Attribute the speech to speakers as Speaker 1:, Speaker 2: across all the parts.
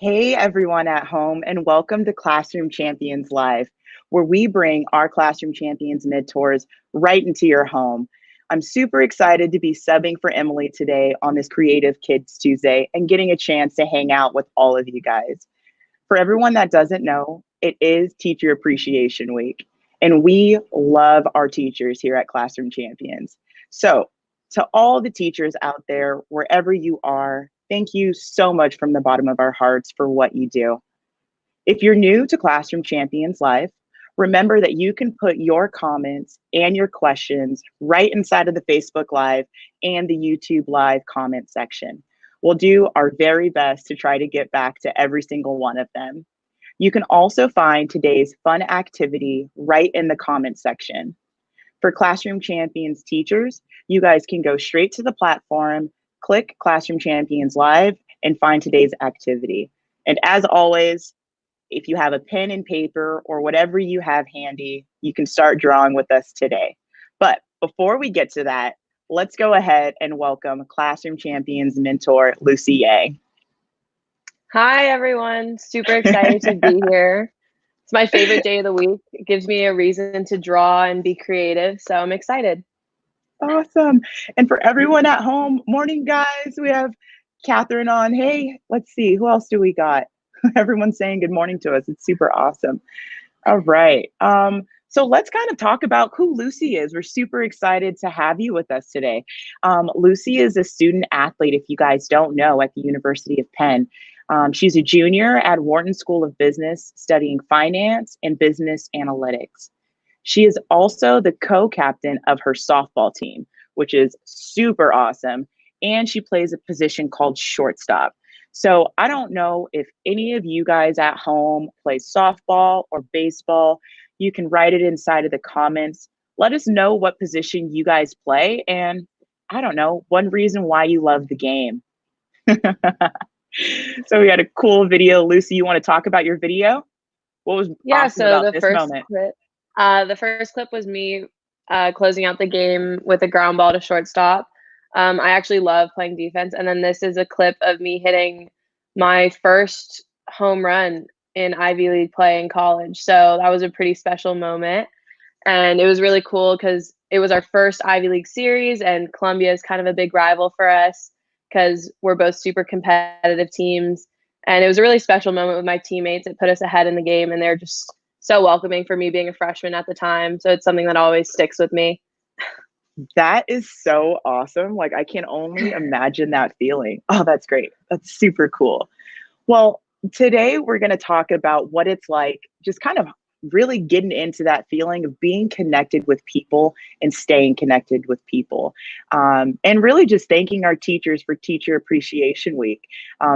Speaker 1: Hey everyone at home, and welcome to Classroom Champions Live, where we bring our Classroom Champions mentors right into your home. I'm super excited to be subbing for Emily today on this Creative Kids Tuesday and getting a chance to hang out with all of you guys. For everyone that doesn't know, it is Teacher Appreciation Week, and we love our teachers here at Classroom Champions. So, to all the teachers out there, wherever you are, thank you so much from the bottom of our hearts for what you do. If you're new to Classroom Champions Live, remember that you can put your comments and your questions right inside of the Facebook Live and the YouTube Live comment section. We'll do our very best to try to get back to every single one of them. You can also find today's fun activity right in the comment section. For Classroom Champions teachers, you guys can go straight to the platform, click Classroom Champions Live, and find today's activity. And as always, if you have a pen and paper or whatever you have handy, you can start drawing with us today. But before we get to that, let's go ahead and welcome Classroom Champions mentor, Lucy Ye.
Speaker 2: Hi, everyone. Super excited to be here. It's my favorite day of the week. It gives me a reason to draw and be creative, so I'm excited.
Speaker 1: Awesome. And for everyone at home, morning, guys. We have Catherine on. Hey, let's see. Who else do we got? Everyone's saying good morning to us. It's super awesome. All right. So let's kind of talk about who Lucy is. We're super excited to have you with us today. Lucy is a student athlete, if you guys don't know, at the University of Penn. She's a junior at Wharton School of Business, studying finance and business analytics. She is also the co-captain of her softball team, which is super awesome. And she plays a position called shortstop. So I don't know if any of you guys at home play softball or baseball. You can write it inside of the comments. Let us know what position you guys play. And I don't know, one reason why you love the game. So we had a cool video. Lucy, you want to talk about your video? What was awesome about this moment?
Speaker 2: The first clip was me closing out the game with a ground ball to shortstop. I actually love playing defense. And then this is a clip of me hitting my first home run in Ivy League play in college. So that was a pretty special moment. And it was really cool because it was our first Ivy League series, and Columbia is kind of a big rival for us because we're both super competitive teams. And it was a really special moment with my teammates. It put us ahead in the game, and they're just so welcoming for me being a freshman at the time. So it's something that always sticks with me.
Speaker 1: That is so awesome. Like, I can only imagine that feeling. Oh, that's great. That's super cool. Well, today we're going to talk about what it's like, just kind of really getting into that feeling of being connected with people and staying connected with people. And really just thanking our teachers for Teacher Appreciation Week.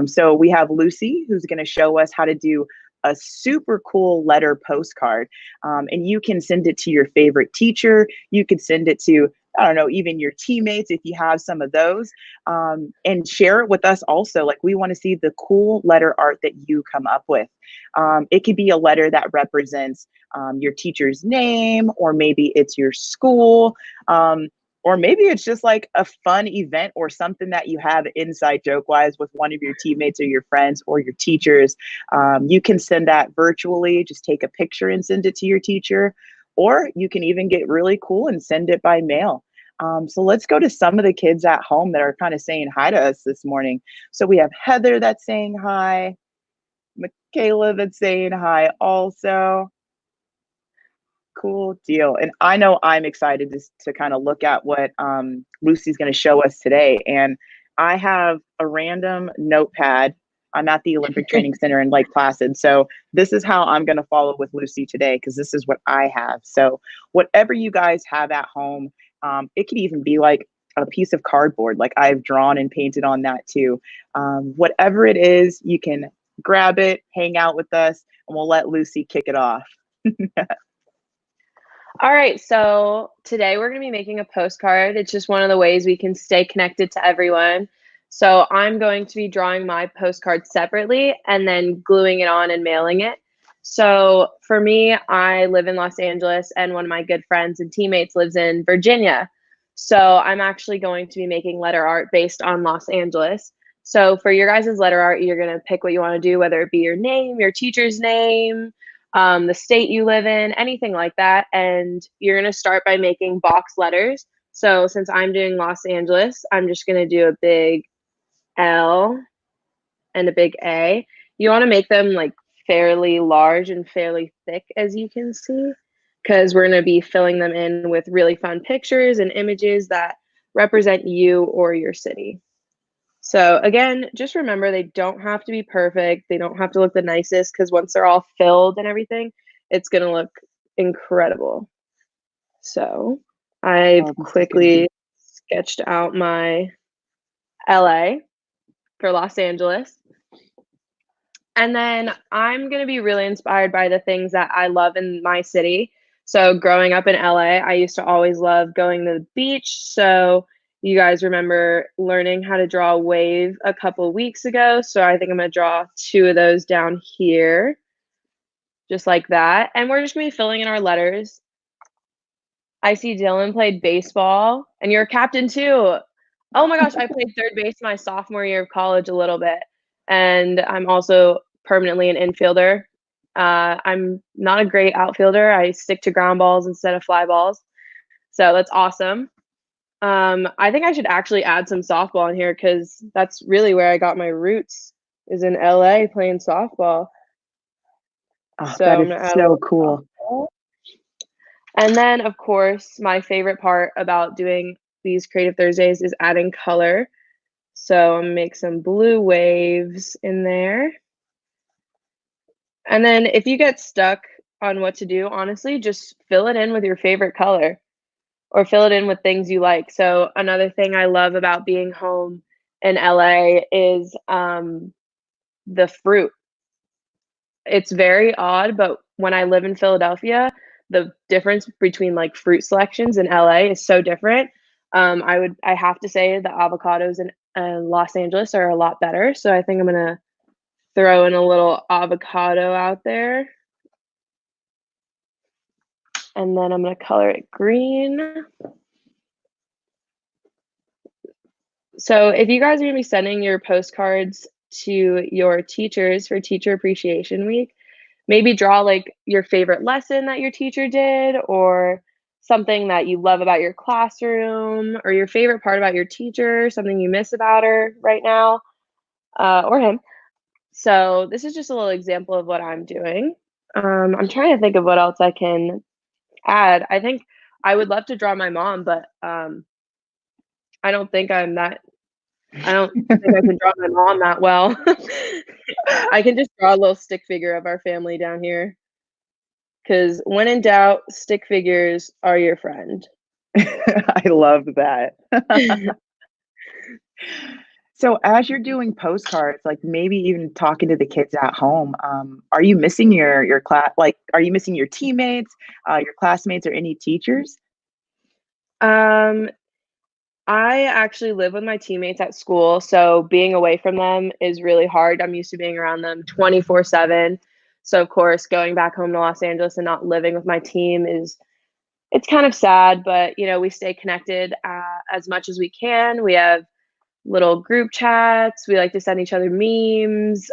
Speaker 1: So we have Lucy, who's going to show us how to do a super cool letter postcard. And you can send it to your favorite teacher. You could send it to, I don't know, even your teammates if you have some of those, and share it with us also. Like, we want to see the cool letter art that you come up with. It could be a letter that represents your teacher's name, or maybe it's your school, or maybe it's just like a fun event or something that you have inside joke wise with one of your teammates or your friends or your teachers. You can send that virtually, just take a picture and send it to your teacher, or you can even get really cool and send it by mail. So let's go to some of the kids at home that are kind of saying hi to us this morning. So we have Heather that's saying hi, Michaela that's saying hi also. Cool deal. And I know I'm excited to kind of look at what Lucy's going to show us today. And I have a random notepad I'm at the Olympic Training Center in Lake Placid. So this is how I'm going to follow with Lucy today, because this is what I have. So whatever you guys have at home, it could even be like a piece of cardboard, like I've drawn and painted on that too. Whatever it is, you can grab it, hang out with us, and we'll let Lucy kick it off.
Speaker 2: All right, so today we're going to be making a postcard. It's just one of the ways we can stay connected to everyone. So I'm going to be drawing my postcard separately and then gluing it on and mailing it. So for me, I live in Los Angeles and one of my good friends and teammates lives in Virginia. So I'm actually going to be making letter art based on Los Angeles. So for your guys' letter art, you're going to pick what you want to do, whether it be your name, your teacher's name, the state you live in, anything like that. And you're going to start by making box letters. So since I'm doing Los Angeles, I'm just going to do a big L and a big A. You want to make them like fairly large and fairly thick, as you can see, because we're going to be filling them in with really fun pictures and images that represent you or your city. So again, just remember they don't have to be perfect. They don't have to look the nicest, because once they're all filled and everything, it's going to look incredible. So I've quickly sketched out my LA for Los Angeles. And then I'm going to be really inspired by the things that I love in my city. So growing up in LA, I used to always love going to the beach. So you guys remember learning how to draw a wave a couple weeks ago. So I think I'm going to draw 2 of those down here, just like that. And we're just going to be filling in our letters. I see Dylan played baseball, and you're a captain too. Oh my gosh, I played third base my sophomore year of college a little bit. And I'm also permanently an infielder. I'm not a great outfielder. I stick to ground balls instead of fly balls. So that's awesome. I think I should actually add some softball in here, because that's really where I got my roots, is in LA playing softball.
Speaker 1: Oh, that is so cool.
Speaker 2: Softball. And then, of course, my favorite part about doing these Creative Thursdays is adding color. So I'm gonna make some blue waves in there. And then if you get stuck on what to do, honestly, just fill it in with your favorite color, or fill it in with things you like. So another thing I love about being home in LA is the fruit. It's very odd, but when I live in Philadelphia, the difference between like fruit selections in LA is so different. I have to say the avocados in Los Angeles are a lot better. So I think I'm gonna throw in a little avocado out there. And then I'm gonna color it green. So if you guys are gonna be sending your postcards to your teachers for Teacher Appreciation Week, maybe draw like your favorite lesson that your teacher did, or something that you love about your classroom, or your favorite part about your teacher, something you miss about her right now, or him. So this is just a little example of what I'm doing. I'm trying to think of what else I can add. I think I would love to draw my mom, but I don't think I can draw my mom that well. I can just draw a little stick figure of our family down here. Because when in doubt, stick figures are your friend.
Speaker 1: I love that. So as you're doing postcards, like maybe even talking to the kids at home, are you missing your class? Like, are you missing your teammates, your classmates, or any teachers?
Speaker 2: I actually live with my teammates at school, so being away from them is really hard. I'm used to being around them 24/7. So of course, going back home to Los Angeles and not living with my team it's kind of sad, but you know, we stay connected as much as we can. We have little group chats. We like to send each other memes.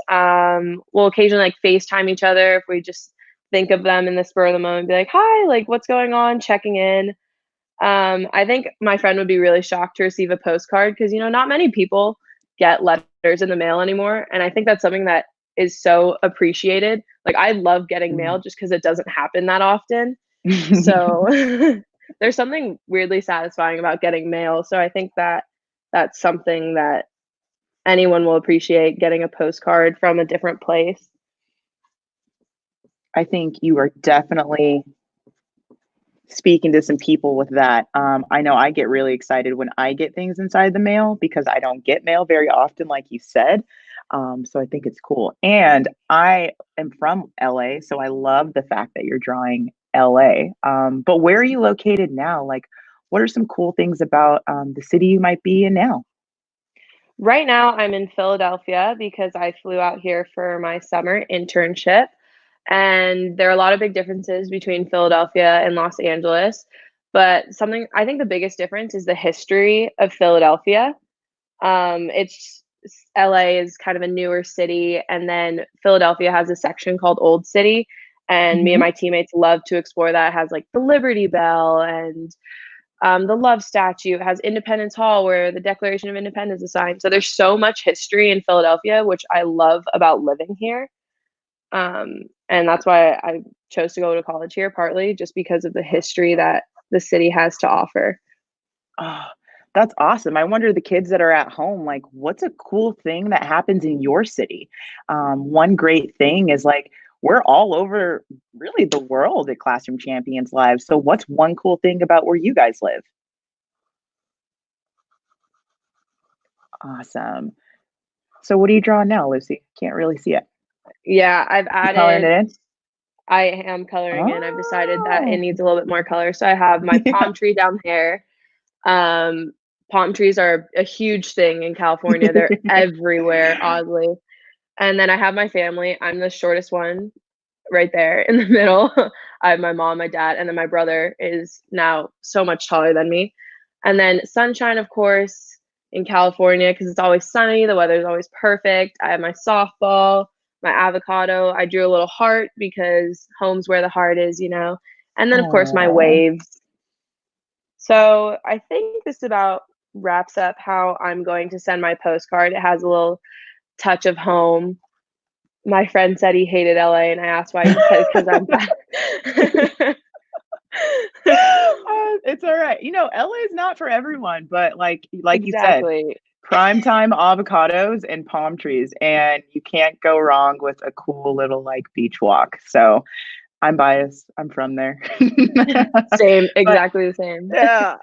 Speaker 2: We'll occasionally like FaceTime each other if we just think of them in the spur of the moment, be like, hi, like what's going on, checking in. I think my friend would be really shocked to receive a postcard, because, you know, not many people get letters in the mail anymore. And I think that's something that is so appreciated. Like, I love getting mail just because it doesn't happen that often. So there's something weirdly satisfying about getting mail. So I think that that's something that anyone will appreciate getting a postcard from a different place.
Speaker 1: I think you are definitely speaking to some people with that. I know I get really excited when I get things inside the mail because I don't get mail very often, like you said. So I think it's cool. And I am from LA, so I love the fact that you're drawing LA. But where are you located now? Like, what are some cool things about the city you might be in now?
Speaker 2: Right now, I'm in Philadelphia because I flew out here for my summer internship. And there are a lot of big differences between Philadelphia and Los Angeles. But something I think the biggest difference is the history of Philadelphia. It's LA is kind of a newer city, and then Philadelphia has a section called Old City. And me and
Speaker 1: Hmm.
Speaker 2: my teammates love to explore that. It has like the Liberty Bell and the Love Statue. It has Independence Hall, where the Declaration of Independence is signed. So there's so much history in Philadelphia, which I love about living here. And that's why I chose to go to college here, partly just because of the history that the city has to offer.
Speaker 1: Oh, that's awesome. I wonder the kids that are at home, like, what's a cool thing that happens in your city? One great thing is like we're all over really the world at Classroom Champions Live. So, what's one cool thing about where you guys live? Awesome. So, what are you drawing now, Lucy? Can't really see it.
Speaker 2: Yeah, I've
Speaker 1: You coloring it
Speaker 2: added
Speaker 1: in?
Speaker 2: I am coloring in. I've decided that it
Speaker 1: Oh,
Speaker 2: needs a little bit more color. So I have my
Speaker 1: yeah.
Speaker 2: palm tree down there. Um, Palm trees are a huge thing in California. They're everywhere, oddly. And then I have my family. I'm the shortest one right there in the middle. I have my mom, my dad, and then my brother is now so much taller than me. And then sunshine, of course, in California because it's always sunny. The weather is always perfect. I have my softball, my avocado. I drew a little heart because home's where the heart is, you know. And then, of course, my
Speaker 1: Oh.
Speaker 2: waves. So I think this about wraps up how I'm going to send my postcard. It has a little touch of home. My friend said he hated LA, and I asked why. He said, "'Cause I'm back."
Speaker 1: It's all right. LA is not for everyone, but like you said,
Speaker 2: Exactly.
Speaker 1: primetime avocados and palm trees, and you can't go wrong with a cool little like beach walk. So I'm biased. I'm from there.
Speaker 2: Same,
Speaker 1: But
Speaker 2: exactly the same.
Speaker 1: yeah,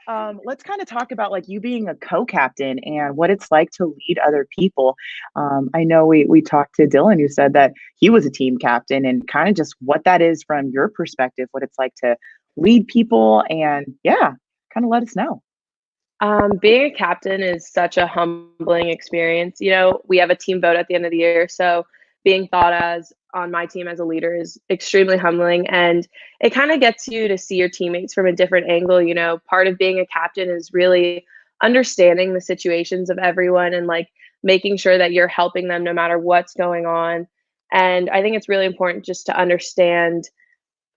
Speaker 1: let's kind of talk about like you being a co-captain and what it's like to lead other people. I know we talked to Dylan, who said that he was a team captain, and kind of just what that is from your perspective, what it's like to lead people, and yeah, kind of let us know.
Speaker 2: Being a captain is such a humbling experience. You know, we have a team vote at the end of the year, so being thought as on my team as a leader is extremely humbling, and it kind of gets you to see your teammates from a different angle. You know, part of being a captain is really understanding the situations of everyone and like making sure that you're helping them no matter what's going on. And I think it's really important just to understand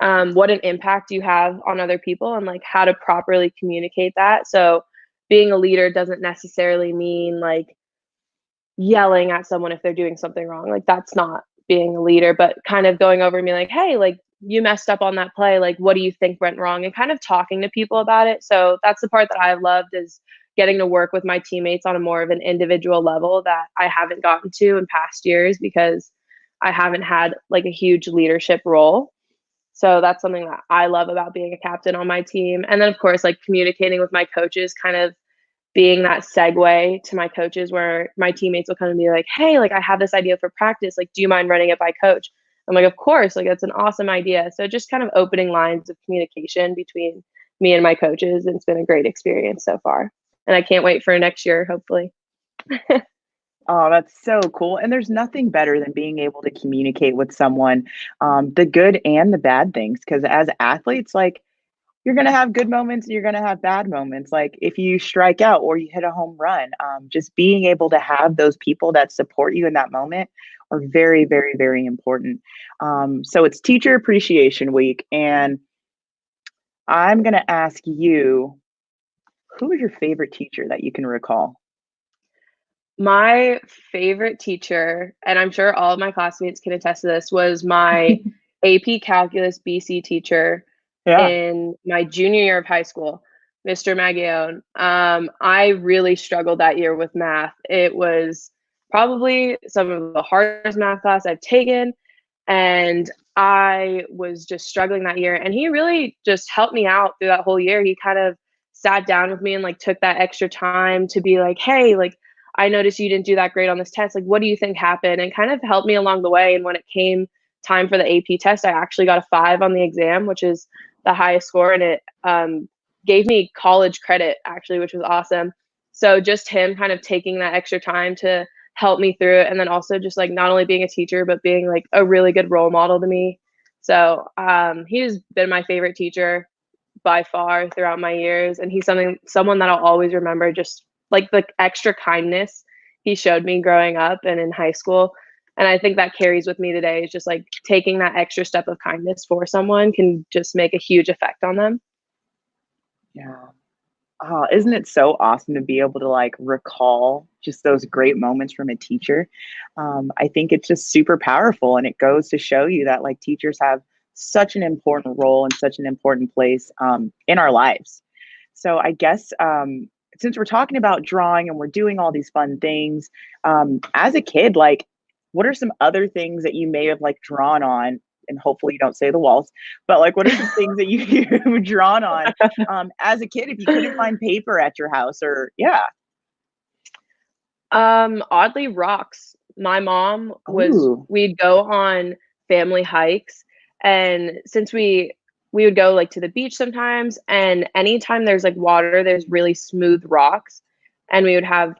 Speaker 2: what an impact you have on other people and like how to properly communicate that. So being a leader doesn't necessarily mean like yelling at someone if they're doing something wrong. Like that's not being a leader, but kind of going over and being like, "Hey, like you messed up on that play. Like what do you think went wrong?" and kind of talking to people about it. So that's the part that I've loved is getting to work with my teammates on a more of an individual level that I haven't gotten to in past years because I haven't had like a huge leadership role. So that's something that I love about being a captain on my team. And then, of course, like communicating with my coaches, kind of being that segue to my coaches where my teammates will come and be like, "Hey, like I have this idea for practice. Like, do you mind running it by coach?" I'm like, "Of course. Like, that's an awesome idea." So just kind of opening lines of communication between me and my coaches. And it's been a great experience so far. And I can't wait for next year, hopefully.
Speaker 1: Oh, that's so cool. And there's nothing better than being able to communicate with someone, the good and the bad things. Because as athletes, like you're going to have good moments and you're going to have bad moments. Like if you strike out or you hit a home run, just being able to have those people that support you in that moment are very, very, very important. So it's Teacher Appreciation Week. And I'm going to ask you, who is your favorite teacher that you can recall?
Speaker 2: My favorite teacher, and I'm sure all of my classmates can attest to this, was my AP Calculus BC teacher
Speaker 1: Yeah.
Speaker 2: in my junior year of high school, Mr. Maggione. I really struggled that year with math. It was probably some of the hardest math class I've taken, and I was just struggling that year, and he really just helped me out through that whole year. He kind of sat down with me and, like, took that extra time to be like, "Hey, like, I noticed you didn't do that great on this test. Like, what do you think happened?" And kind of helped me along the way, and when it came time for the AP test, I actually got a 5 on the exam, which is the highest score, and it, gave me college credit actually, which was awesome. So just him kind of taking that extra time to help me through it, and then also just, like, not only being a teacher, but being, like, a really good role model to me. So, he's been my favorite teacher by far throughout my years, and he's someone that I'll always remember, just, like, the extra kindness he showed me growing up and in high school, and I think that carries with me today, is just, like, taking that extra step of kindness for someone can just make a huge effect on them.
Speaker 1: Yeah. Oh, isn't it so awesome to be able to like recall just those great moments from a teacher? I think it's just super powerful, and it goes to show you that like teachers have such an important role and such an important place in our lives. So I guess since we're talking about drawing and we're doing all these fun things, as a kid, like what are some other things that you may have like drawn on? And hopefully you don't say the walls, but like what are some things that you've drawn on as a kid if you couldn't find paper at your house or yeah.
Speaker 2: Oddly, rocks. My mom was
Speaker 1: Ooh.
Speaker 2: we'd go on family hikes, and since we would go, like, to the beach sometimes, and anytime there's, like, water, there's really smooth rocks, and we would have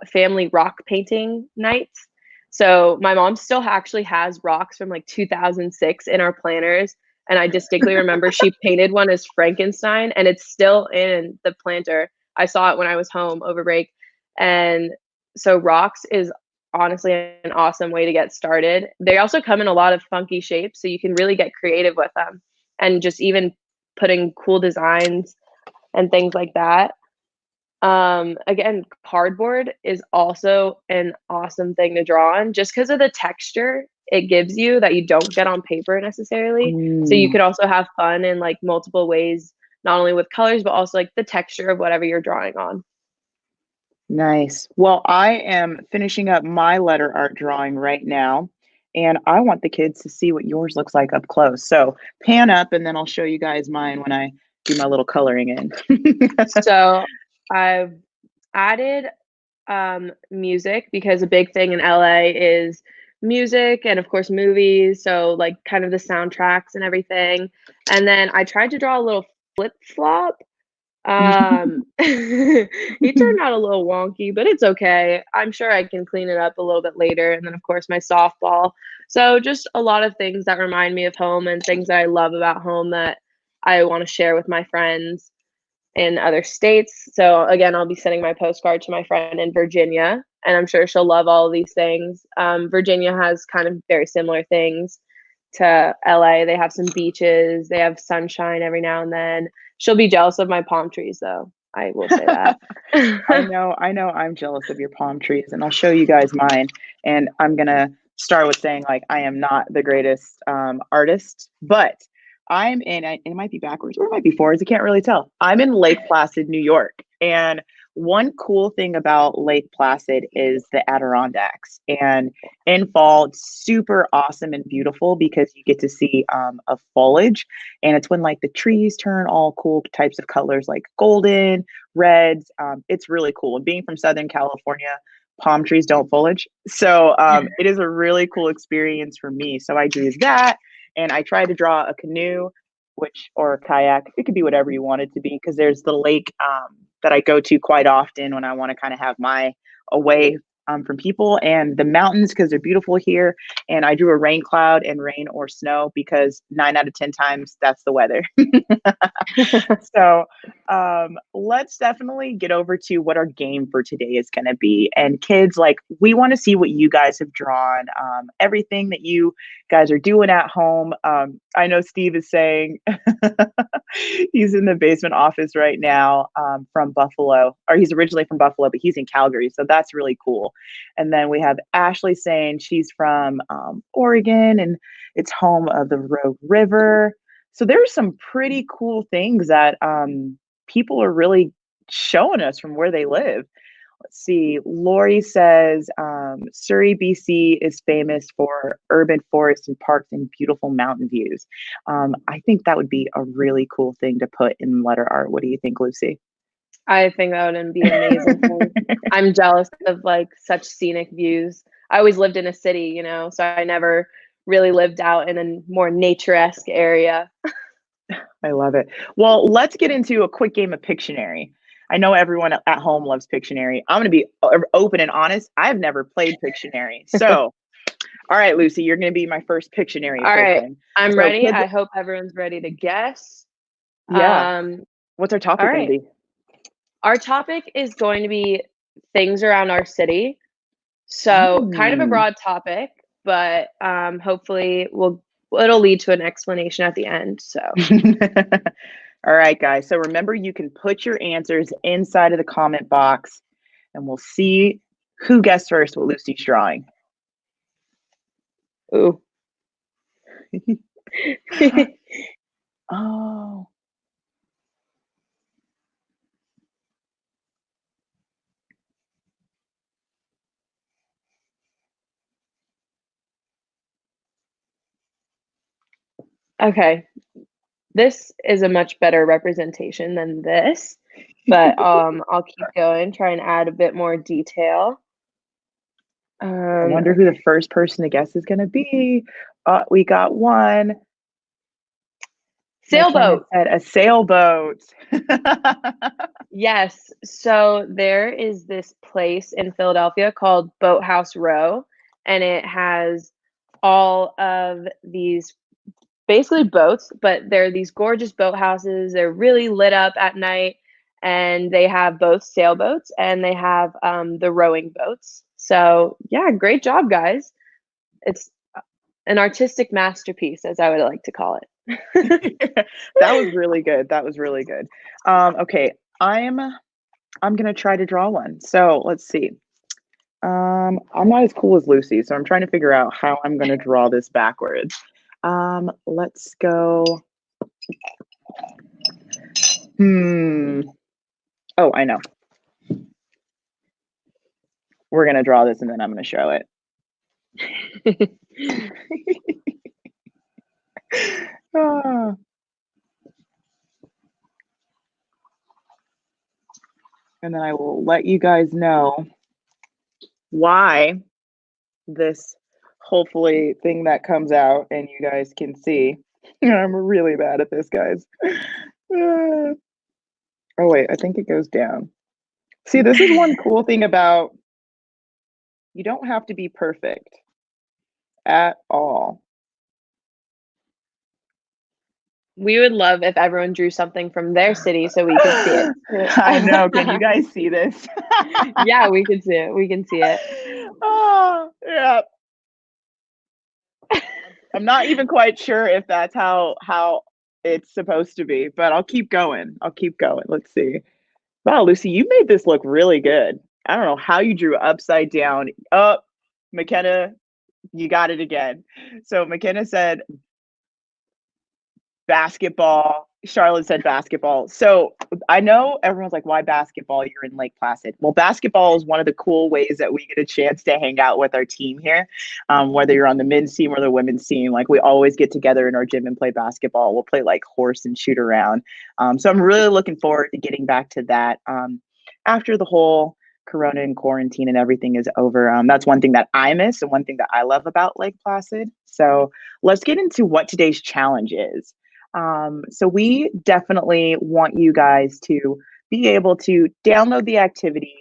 Speaker 2: family rock painting nights. So, my mom still actually has rocks from, like, 2006 in our planners, and I distinctly remember she painted one as Frankenstein, and it's still in the planter. I saw it when I was home over break, and so rocks is honestly an awesome way to get started. They also come in a lot of funky shapes, so you can really get creative with them and just even putting cool designs and things like that. Again, cardboard is also an awesome thing to draw on just because of the texture it gives you that you don't get on paper necessarily. So you
Speaker 1: Mm.
Speaker 2: can also have fun in like multiple ways, not only with colors, but also like the texture of whatever you're drawing on.
Speaker 1: Nice. Well, I am finishing up my letter art drawing right now, and I want the kids to see what yours looks like up close. So pan up, and then I'll show you guys mine when I do my little coloring in.
Speaker 2: So I've added music because a big thing in LA is music and of course movies, so like kind of the soundtracks and everything. And then I tried to draw a little flip-flop. He turned out a little wonky, but it's okay. I'm sure I can clean it up a little bit later. And then of course my softball. So just a lot of things that remind me of home and things that I love about home that I want to share with my friends in other states. So again, I'll be sending my postcard to my friend in Virginia, and I'm sure she'll love all of these things. Virginia has kind of very similar things to LA. They have some beaches, they have sunshine every now and then. She'll be jealous of my palm trees, though. I will say that.
Speaker 1: I know I'm jealous of your palm trees, and I'll show you guys mine. And I'm gonna start with saying like I am not the greatest artist, but I'm in it might be backwards or it might be forwards, I can't really tell. I'm in Lake Placid, New York. And one cool thing about Lake Placid is the Adirondacks. And in fall, it's super awesome and beautiful because you get to see a foliage. And it's when like the trees turn all cool types of colors like golden, reds. It's really cool. And being from Southern California, palm trees don't foliage. So it is a really cool experience for me. So I do that. And I tried to draw a canoe, which or a kayak. It could be whatever you want it to be because there's the lake that I go to quite often when I want to kind of have my away from people and the mountains because they're beautiful here. And I drew a rain cloud and rain or snow because 9 out of 10 times that's the weather. So let's definitely get over to what our game for today is going to be. And kids, like, we want to see what you guys have drawn, everything that you guys are doing at home. I know Steve is saying he's in the basement office right now from Buffalo, or he's originally from Buffalo, but he's in Calgary. So that's really cool. And then we have Ashley saying she's from Oregon and it's home of the Rogue River. So there's some pretty cool things that people are really showing us from where they live. Let's see. Lori says Surrey, BC is famous for urban forests and parks and beautiful mountain views. I think that would be a really cool thing to put in letter art. What do you think, Lucy?
Speaker 2: I think that would be amazing. I'm jealous of like such scenic views. I always lived in a city, you know, so I never really lived out in a more nature-esque area.
Speaker 1: I love it. Well, let's get into a quick game of Pictionary. I know everyone at home loves Pictionary. I'm going to be open and honest. I've never played Pictionary. So, all right, Lucy, you're going to be my first Pictionary
Speaker 2: All right,
Speaker 1: person.
Speaker 2: I'm
Speaker 1: So,
Speaker 2: ready.
Speaker 1: kids,
Speaker 2: I hope everyone's ready to guess.
Speaker 1: yeah.
Speaker 2: Um,
Speaker 1: What's our
Speaker 2: all
Speaker 1: topic going to
Speaker 2: right.
Speaker 1: be?
Speaker 2: Our topic is going to be things around our city. So, kind of a broad topic, but hopefully it'll lead to an explanation at the end. So,
Speaker 1: All right, guys. So remember, you can put your answers inside of the comment box, and we'll see who guessed first what Lucy's drawing.
Speaker 2: ooh.
Speaker 1: Oh.
Speaker 2: Okay. This is a much better representation than this, but I'll keep going, try and add a bit more detail.
Speaker 1: I wonder who the first person to guess is going to be. We got one.
Speaker 2: Sailboat.
Speaker 1: Said a sailboat.
Speaker 2: Yes. So there is this place in Philadelphia called Boathouse Row, and it has all of these basically boats, but they're these gorgeous boathouses. They're really lit up at night, and they have both sailboats and they have the rowing boats. So yeah, great job, guys. It's an artistic masterpiece, as I would like to call it.
Speaker 1: That was really good. That was really good. Okay, I'm gonna try to draw one. So let's see. I'm not as cool as Lucy, so I'm trying to figure out how I'm gonna draw this backwards. Let's go. Oh, I know. We're gonna draw this and then I'm gonna show it. Ah. And then I will let you guys know why this hopefully thing that comes out and you guys can see. I'm really bad at this, guys. Oh wait, I think it goes down. See, this is one cool thing about you don't have to be perfect at all.
Speaker 2: We would love if everyone drew something from their city so we could see it.
Speaker 1: I know. Can you guys see this?
Speaker 2: Yeah, we can see it. We can see it.
Speaker 1: Oh, yeah. I'm not even quite sure if that's how it's supposed to be, but I'll keep going. I'll keep going. Let's see. Wow, Lucy, you made this look really good. I don't know how you drew upside down. Oh, McKenna, you got it again. So McKenna said basketball. Charlotte said basketball. So I know everyone's like, why basketball? You're in Lake Placid. Well, basketball is one of the cool ways that we get a chance to hang out with our team here. Whether you're on the men's team or the women's team, like we always get together in our gym and play basketball. We'll play like horse and shoot around. So I'm really looking forward to getting back to that after the whole Corona and quarantine and everything is over. That's one thing that I miss and one thing that I love about Lake Placid. So let's get into what today's challenge is. So we definitely want you guys to be able to download the activity,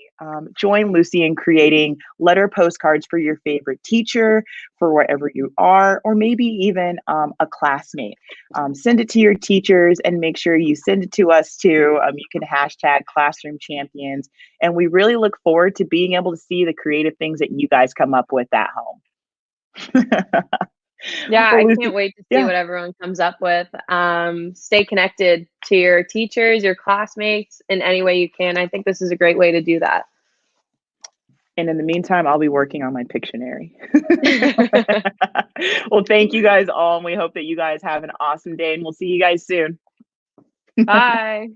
Speaker 1: join Lucy in creating letter postcards for your favorite teacher, for wherever you are, or maybe even a classmate. Send it to your teachers and make sure you send it to us too. You can hashtag Classroom Champions. And we really look forward to being able to see the creative things that you guys come up with at home.
Speaker 2: Yeah,
Speaker 1: Well,
Speaker 2: I
Speaker 1: Lucy,
Speaker 2: can't wait to see what everyone comes up with. Stay connected to your teachers, your classmates in any way you can. I think this is a great way to do that.
Speaker 1: And in the meantime, I'll be working on my Pictionary. Well, thank you guys all, and we hope that you guys have an awesome day, and we'll see you guys soon.
Speaker 2: Bye.